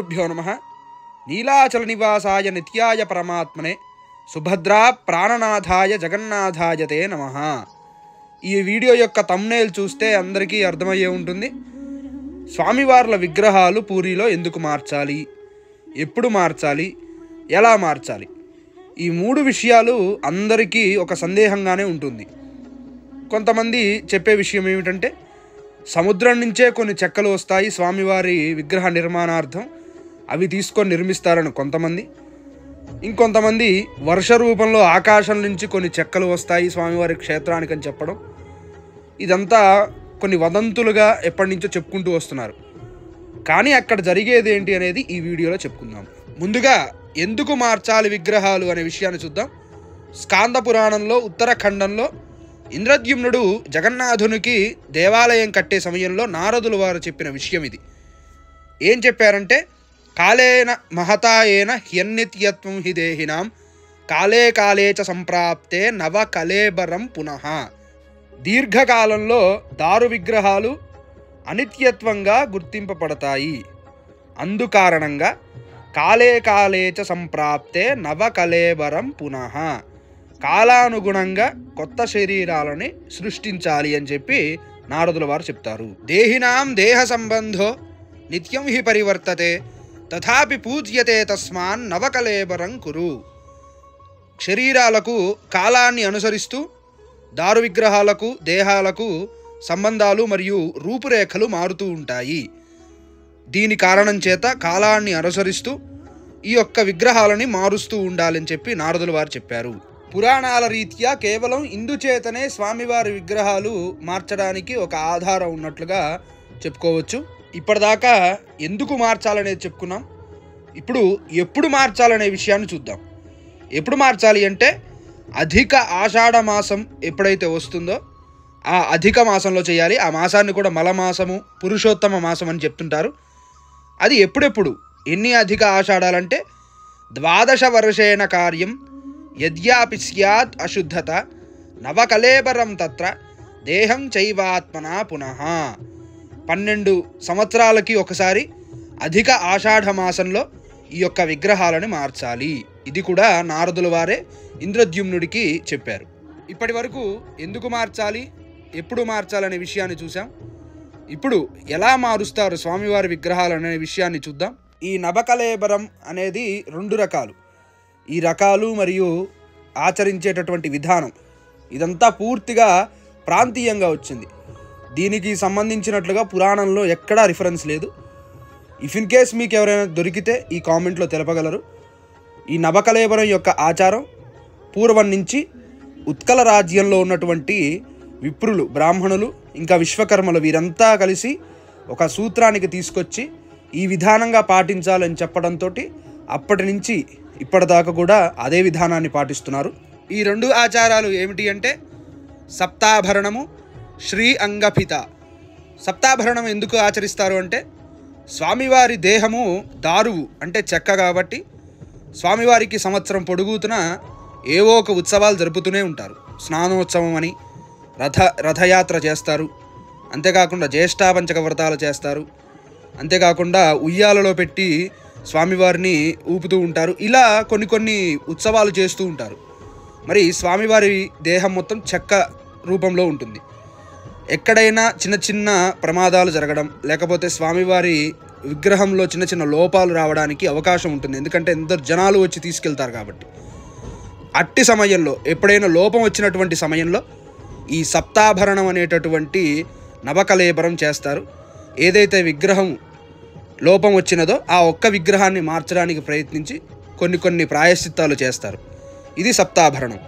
శ్రీగురుభ్యో నమః. నీలాచల నివాసాయ నిత్యాయ పరమాత్మనే సుభద్రా ప్రాణనాథాయ జగన్నాథాయ తే నమః. ఈ వీడియో యొక్క థంబ్నెయిల్ చూస్తే అందరికీ అర్థమయ్యే ఉంటుంది. స్వామివార్ల విగ్రహాలు పూరిలో ఎందుకు మార్చాలి, ఎప్పుడు మార్చాలి, ఎలా మార్చాలి, ఈ మూడు విషయాలు అందరికీ ఒక సందేహంగానే ఉంటుంది. కొంతమంది చెప్పే విషయం ఏమిటంటే, సముద్రం నుంచే కొన్ని చెక్కలు వస్తాయి స్వామివారి విగ్రహ నిర్మాణార్థం, అవి తీసుకొని నిర్మిస్తారని కొంతమంది. ఇంకొంతమంది వర్ష రూపంలో ఆకాశం నుంచి కొన్ని చెక్కలు వస్తాయి స్వామివారి క్షేత్రానికి అని చెప్పడం. ఇదంతా కొన్ని వదంతులుగా ఎప్పటి నుంచో చెప్పుకుంటూ వస్తున్నారు. కానీ అక్కడ జరిగేది ఏంటి అనేది ఈ వీడియోలో చెప్పుకుందాం. ముందుగా ఎందుకు మార్చాలి విగ్రహాలు అనే విషయాన్ని చూద్దాం. స్కాంద పురాణంలో ఉత్తరాఖండంలో ఇంద్రద్యుమ్నుడు జగన్నాథునికి దేవాలయం కట్టే సమయంలో నారదులు వారు చెప్పిన విషయం ఇది. ఏం చెప్పారంటే, కాలేన మహతాయేన హ్యన్నిత్యత్వం హి దేహినాం కాలే కాలే చ సంప్రాప్తే నవ కలేబరం పునః. దీర్ఘకాలంలో దారు విగ్రహాలు అనిత్యత్వంగా గుర్తింపబడతాయి. అందుకారణంగా కాలే కాలే చ సంప్రాప్తే నవ కలేబరం పునః, కాలానుగుణంగా కొత్త శరీరాలని సృష్టించాలి అని చెప్పి నారదుల వారు చెప్తారు. దేహినాం దేహ సంబంధో నిత్యం హి పరివర్తతే తథాపి పూజ్యతే తస్మాన్ నవకలేబరం కురు. శరీరాలకు కాలాన్ని అనుసరిస్తూ దారు విగ్రహాలకు దేహాలకు సంబంధాలు మరియు రూపురేఖలు మారుతూ ఉంటాయి. దీని కారణం చేత కాలాన్ని అనుసరిస్తూ ఈ యొక్క విగ్రహాలని మారుస్తూ ఉండాలని చెప్పి నారదుల వారు చెప్పారు. పురాణాల రీత్యా కేవలం ఇందుచేతనే స్వామివారి విగ్రహాలు మార్చడానికి ఒక ఆధారం ఉన్నట్లుగా చెప్పుకోవచ్చు. ఇప్పటిదాకా ఎందుకు మార్చాలనేది చెప్పుకున్నాం. ఇప్పుడు ఎప్పుడు మార్చాలనే విషయాన్ని చూద్దాం. ఎప్పుడు మార్చాలి అంటే, అధిక ఆషాఢ మాసం ఎప్పుడైతే వస్తుందో ఆ అధిక మాసంలో చేయాలి. ఆ మాసాన్ని కూడా మలమాసము, పురుషోత్తమ మాసం అని చెప్తుంటారు. అది ఎప్పుడెప్పుడు, ఎన్ని అధిక ఆషాఢాలంటే, 12 వర్షేణ కార్యం యద్యాపి స్యాత్ అశుద్ధత నవకలేబరం తత్ర దేహం చైవాత్మనా పునః. 12 సంవత్సరాలకి ఒకసారి అధిక ఆషాఢ మాసంలో ఈ యొక్క విగ్రహాలను మార్చాలి. ఇది కూడా నారదుల వారే ఇంద్రద్యుమ్నుడికి చెప్పారు. ఇప్పటి వరకు ఎందుకు మార్చాలి, ఎప్పుడు మార్చాలనే విషయాన్ని చూసాం. ఇప్పుడు ఎలా మారుస్తారు స్వామివారి విగ్రహాలు అనే విషయాన్ని చూద్దాం. ఈ నవకలేబరం అనేది 2 రకాలు. ఈ రకాలు మరియు ఆచరించేటటువంటి విధానం ఇదంతా పూర్తిగా ప్రాంతీయంగా వచ్చింది. దీనికి సంబంధించినట్లుగా పురాణంలో ఎక్కడా రిఫరెన్స్ లేదు. ఇఫ్ ఇన్ కేస్ మీకు ఎవరైనా దొరికితే ఈ కామెంట్లో తెలపగలరు. ఈ నవకలేబరం యొక్క ఆచారం పూర్వం నుంచి ఉత్కల రాజ్యంలో ఉన్నటువంటి విప్రులు, బ్రాహ్మణులు, ఇంకా విశ్వకర్మలు వీరంతా కలిసి ఒక సూత్రానికి తీసుకొచ్చి ఈ విధానంగా పాటించాలని చెప్పడంతో అప్పటి నుంచి ఇప్పటిదాకా కూడా అదే విధానాన్ని పాటిస్తున్నారు. ఈ 2 ఆచారాలు ఏమిటి అంటే, సప్తాభరణము, శ్రీ అంగపిత. సప్తాభరణం ఎందుకు ఆచరిస్తారు అంటే, స్వామివారి దేహము దారువు అంటే చెక్క కాబట్టి స్వామివారికి సంవత్సరం పొడుగుతున్న ఏవో ఒక ఉత్సవాలు జరుపుతూనే ఉంటారు. స్నానోత్సవం అని, రథయాత్ర చేస్తారు. అంతేకాకుండా జ్యేష్ఠాపంచక వ్రతాలు చేస్తారు. అంతేకాకుండా ఉయ్యాలలో పెట్టి స్వామివారిని ఊపుతూ ఉంటారు. ఇలా కొన్ని ఉత్సవాలు చేస్తూ ఉంటారు. మరి స్వామివారి దేహం మొత్తం చెక్క రూపంలో ఉంటుంది. ఎక్కడైనా చిన్న ప్రమాదాలు జరగడం, లేకపోతే స్వామివారి విగ్రహంలో చిన్న లోపాలు రావడానికి అవకాశం ఉంటుంది. ఎందుకంటే ఎందరు జనాలు వచ్చి తీసుకెళ్తారు కాబట్టి. అట్టి సమయంలో, ఎప్పుడైనా లోపం వచ్చినటువంటి సమయంలో ఈ సప్తాభరణం అనేటటువంటి నవకలేబరం చేస్తారు. ఏదైతే విగ్రహం లోపం వచ్చినదో ఆ ఒక్క విగ్రహాన్ని మార్చడానికి ప్రయత్నించి కొన్ని ప్రాయశ్చిత్తాలు చేస్తారు. ఇది సప్తాభరణం.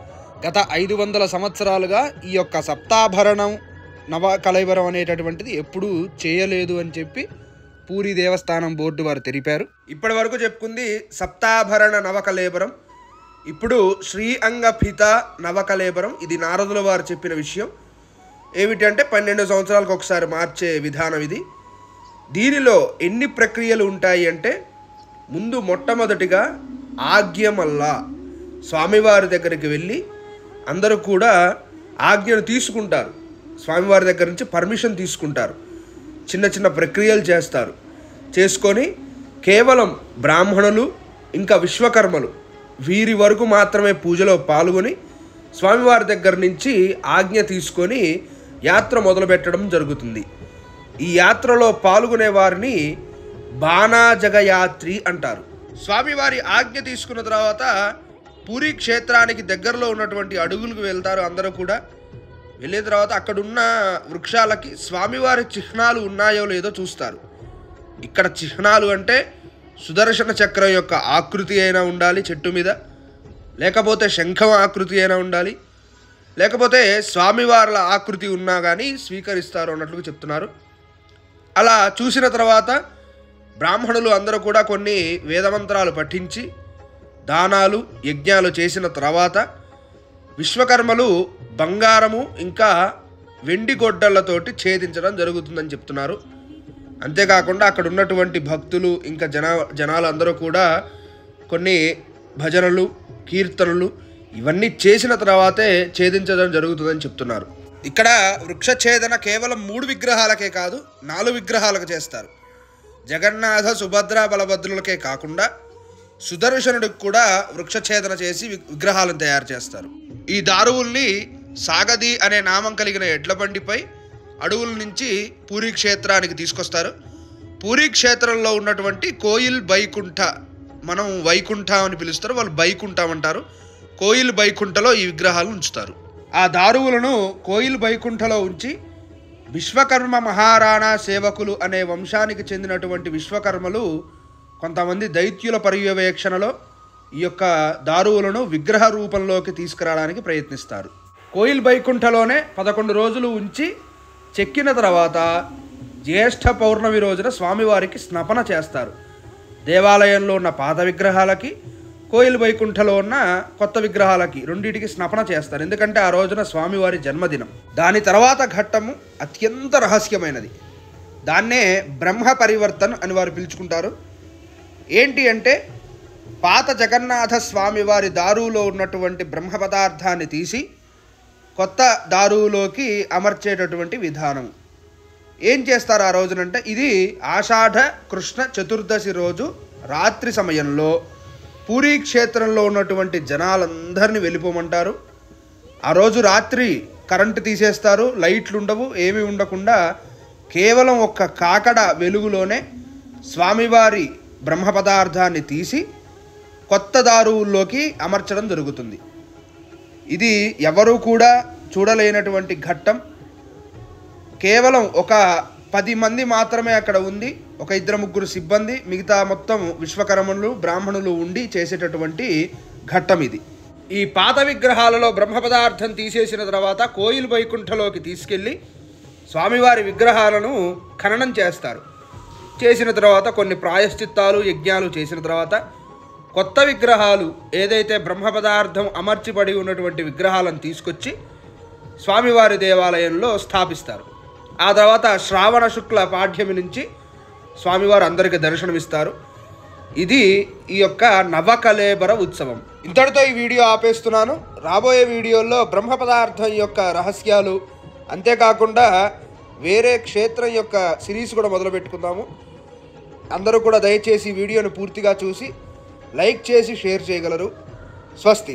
గత 500 సంవత్సరాలుగా ఈ యొక్క సప్తాభరణం నవకలేబరం అనేటటువంటిది ఎప్పుడూ చేయలేదు అని చెప్పి పూరి దేవస్థానం బోర్డు వారు తెలిపారు. ఇప్పటి వరకు చెప్పుకుంది సప్తాభరణ నవకలేబరం. ఇప్పుడు శ్రీ అంగపిత నవకలేబరం. ఇది నారదుల వారు చెప్పిన విషయం. ఏమిటి అంటే, 12 సంవత్సరాలకు ఒకసారి మార్చే విధానం ఇది. దీనిలో ఎన్ని ప్రక్రియలు ఉంటాయి అంటే, ముందు మొట్టమొదటిగా ఆజ్ఞమల్ల స్వామివారి దగ్గరికి వెళ్ళి అందరూ కూడా ఆజ్ఞను తీసుకుంటారు. స్వామివారి దగ్గర నుంచి పర్మిషన్ తీసుకుంటారు. చిన్న ప్రక్రియలు చేస్తారు. చేసుకొని కేవలం బ్రాహ్మణులు ఇంకా విశ్వకర్మలు వీరి వరకు మాత్రమే పూజలో పాల్గొని స్వామివారి దగ్గర నుంచి ఆజ్ఞ తీసుకొని యాత్ర మొదలుపెట్టడం జరుగుతుంది. ఈ యాత్రలో పాల్గొనే వారిని బాణాజగయాత్రి అంటారు. స్వామివారి ఆజ్ఞ తీసుకున్న తర్వాత పూరీ క్షేత్రానికి దగ్గరలో ఉన్నటువంటి అడుగులకు వెళ్తారు. అందరూ కూడా వెళ్ళిన తర్వాత అక్కడున్న వృక్షాలకి స్వామివారి చిహ్నాలు ఉన్నాయో లేదో చూస్తారు. ఇక్కడ చిహ్నాలు అంటే సుదర్శన చక్రం యొక్క ఆకృతి అయినా ఉండాలి చెట్టు మీద, లేకపోతే శంఖం ఆకృతి అయినా ఉండాలి, లేకపోతే స్వామివార్ల ఆకృతి ఉన్నా కానీ స్వీకరిస్తారు అన్నట్లుగా చెప్తున్నారు. అలా చూసిన తర్వాత బ్రాహ్మణులు అందరూ కూడా కొన్ని వేదమంత్రాలు పఠించి దానాలు యజ్ఞాలు చేసిన తర్వాత విశ్వకర్మలు బంగారము ఇంకా వెండి గొడ్డళ్లతోటి ఛేదించడం జరుగుతుందని చెప్తున్నారు. అంతేకాకుండా అక్కడ ఉన్నటువంటి భక్తులు ఇంకా జనాలు అందరూ కూడా కొన్ని భజనలు కీర్తనలు ఇవన్నీ చేసిన తర్వాతే ఛేదించడం జరుగుతుందని చెప్తున్నారు. ఇక్కడ వృక్షఛేదన కేవలం 3 విగ్రహాలకే కాదు 4 విగ్రహాలకు చేస్తారు. జగన్నాథ సుభద్ర బలభద్రులకే కాకుండా సుదర్శనుడికి కూడా వృక్షఛేదన చేసి విగ్రహాలను తయారు చేస్తారు. ఈ దారువుల్ని సాగది అనే నామం కలిగిన ఎడ్ల బండిపై అడవుల నుంచి పూరీ క్షేత్రానికి తీసుకొస్తారు. పూరీ క్షేత్రంలో ఉన్నటువంటి కోయిల్ బైకుంఠ, మనం వైకుంఠ అని పిలుస్తారు, వాళ్ళు బైకుంఠ అంటారు. కోయిల్ బైకుంఠలో ఈ విగ్రహాలు ఉంచుతారు. ఆ దారువులను కోయిల్ బైకుంఠలో ఉంచి విశ్వకర్మ మహారాణా సేవకులు అనే వంశానికి చెందినటువంటి విశ్వకర్మలు కొంతమంది దైత్యుల పర్యవేక్షణలో ఈ యొక్క దారువులను విగ్రహ రూపంలోకి తీసుకురావడానికి ప్రయత్నిస్తారు. కోయిల్ బైకుంఠలోనే 11 రోజులు ఉంచి చెక్కిన తర్వాత జ్యేష్ఠ పౌర్ణమి రోజున స్వామివారికి స్నపన చేస్తారు. దేవాలయంలో ఉన్న పాత విగ్రహాలకి కోయిల్ వైకుంఠలో ఉన్న కొత్త విగ్రహాలకి రెండింటికి స్నపన చేస్తారు. ఎందుకంటే ఆ రోజున స్వామివారి జన్మదినం. దాని తర్వాత ఘట్టము అత్యంత రహస్యమైనది. దాన్నే బ్రహ్మ పరివర్తన్ అని వారు పిలుచుకుంటారు. ఏంటి అంటే పాత జగన్నాథ స్వామివారి దారువులో ఉన్నటువంటి బ్రహ్మ పదార్థాన్ని తీసి కొత్త దారువులోకి అమర్చేటటువంటి విధానం. ఏం చేస్తారు ఆ రోజునంటే, ఇది ఆషాఢ కృష్ణ చతుర్దశి రోజు రాత్రి సమయంలో పూరీ క్షేత్రంలో ఉన్నటువంటి జనాలందరినీ వెళ్ళిపోమంటారు. ఆ రోజు రాత్రి కరెంటు తీసేస్తారు, లైట్లు ఉండవు, ఏమీ ఉండకుండా కేవలం ఒక్క కాకడ వెలుగులోనే స్వామివారి బ్రహ్మ పదార్థాన్ని తీసి కొత్త దారువుల్లోకి అమర్చడం జరుగుతుంది. ఇది ఎవరూ కూడా చూడలేనటువంటి ఘట్టం. కేవలం ఒక 10 మంది మాత్రమే అక్కడ ఉంది, ఒక 2-3 సిబ్బంది, మిగతా మొత్తం విశ్వకర్మలు బ్రాహ్మణులు ఉండి చేసేటటువంటి ఘట్టం ఇది. ఈ పాత విగ్రహాలలో బ్రహ్మ పదార్థం తీసేసిన తర్వాత కోయిల్ వైకుంఠలోకి తీసుకెళ్ళి స్వామివారి విగ్రహాలను ఖననం చేస్తారు. చేసిన తర్వాత కొన్ని ప్రాయశ్చిత్తాలు యజ్ఞాలు చేసిన తర్వాత కొత్త విగ్రహాలు ఏదైతే బ్రహ్మ పదార్థం అమర్చిబడి ఉన్నటువంటి విగ్రహాలను తీసుకొచ్చి స్వామివారి దేవాలయంలో స్థాపిస్తారు. ఆ తర్వాత శ్రావణ శుక్ల పాఠ్యమి నుంచి స్వామివారు అందరికీ దర్శనమిస్తారు. ఇది ఈ యొక్క నవకళేబర ఉత్సవం. ఇంతటితో ఈ వీడియో ఆపేస్తున్నాను. రాబోయే వీడియోల్లో బ్రహ్మ పదార్థం యొక్క రహస్యాలు, అంతేకాకుండా వేరే క్షేత్రం యొక్క సిరీస్ కూడా మొదలు పెట్టుకుందాము. అందరూ కూడా దయచేసి వీడియోను పూర్తిగా చూసి లైక్ చేసి షేర్ చేయగలరు. స్వస్తి.